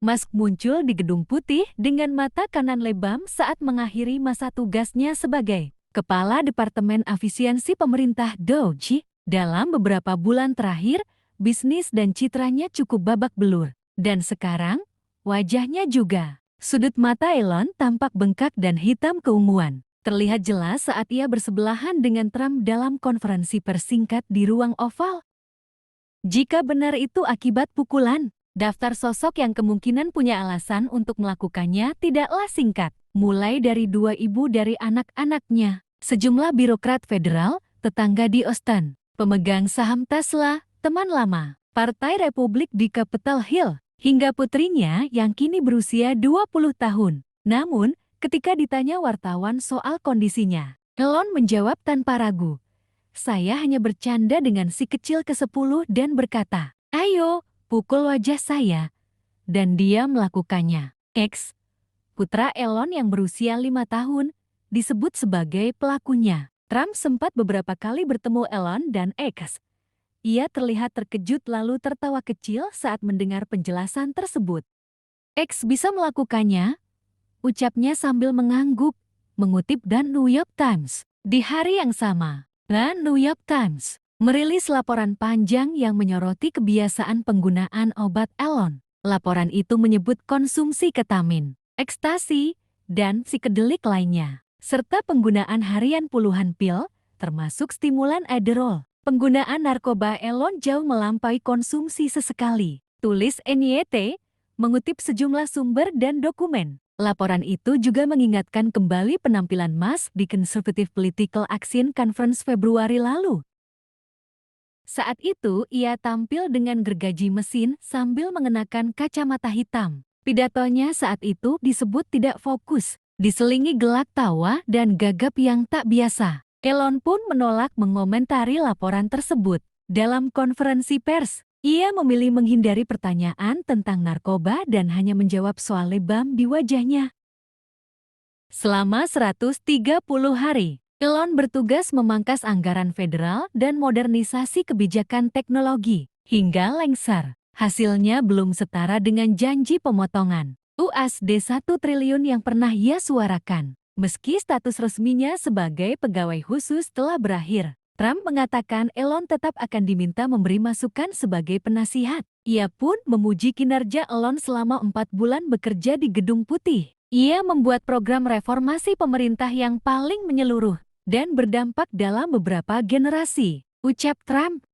Musk muncul di Gedung Putih dengan mata kanan lebam saat mengakhiri masa tugasnya sebagai Kepala Departemen Efisiensi Pemerintah DOGE. Dalam beberapa bulan terakhir, bisnis dan citranya cukup babak belur. Dan sekarang, wajahnya juga. Sudut mata Elon tampak bengkak dan hitam keunguan. Terlihat jelas saat ia bersebelahan dengan Trump dalam konferensi persingkat di ruang oval. Jika benar itu akibat pukulan, daftar sosok yang kemungkinan punya alasan untuk melakukannya tidaklah singkat. Mulai dari 2 ibu dari anak-anaknya, sejumlah birokrat federal, tetangga di Austin, pemegang saham Tesla, teman lama, Partai Republik di Capitol Hill, hingga putrinya yang kini berusia 20 tahun. Namun, ketika ditanya wartawan soal kondisinya, Elon menjawab tanpa ragu. Saya hanya bercanda dengan si kecil ke-10 dan berkata, "Ayo, pukul wajah saya." Dan dia melakukannya. X, putra Elon yang berusia 5 tahun, disebut sebagai pelakunya. Trump sempat beberapa kali bertemu Elon dan X. Ia terlihat terkejut lalu tertawa kecil saat mendengar penjelasan tersebut. X bisa melakukannya, ucapnya sambil mengangguk, mengutip dan New York Times. Di hari yang sama, dan New York Times merilis laporan panjang yang menyoroti kebiasaan penggunaan obat Elon. Laporan itu menyebut konsumsi ketamin, ekstasi, dan psikedelik lainnya, serta penggunaan harian puluhan pil, termasuk stimulan Adderall. Penggunaan narkoba Elon jauh melampaui konsumsi sesekali, tulis NYT, mengutip sejumlah sumber dan dokumen. Laporan itu juga mengingatkan kembali penampilan Musk di Conservative Political Action Conference Februari lalu. Saat itu, ia tampil dengan gergaji mesin sambil mengenakan kacamata hitam. Pidatonya saat itu disebut tidak fokus, diselingi gelak tawa dan gagap yang tak biasa. Elon pun menolak mengomentari laporan tersebut. Dalam konferensi pers, ia memilih menghindari pertanyaan tentang narkoba dan hanya menjawab soal lebam di wajahnya. Selama 130 hari, Elon bertugas memangkas anggaran federal dan modernisasi kebijakan teknologi hingga lengser. Hasilnya belum setara dengan janji pemotongan USD 1 triliun yang pernah ia suarakan. Meski status resminya sebagai pegawai khusus telah berakhir, Trump mengatakan Elon tetap akan diminta memberi masukan sebagai penasihat. Ia pun memuji kinerja Elon selama 4 bulan bekerja di Gedung Putih. Ia membuat program reformasi pemerintah yang paling menyeluruh dan berdampak dalam beberapa generasi, ucap Trump.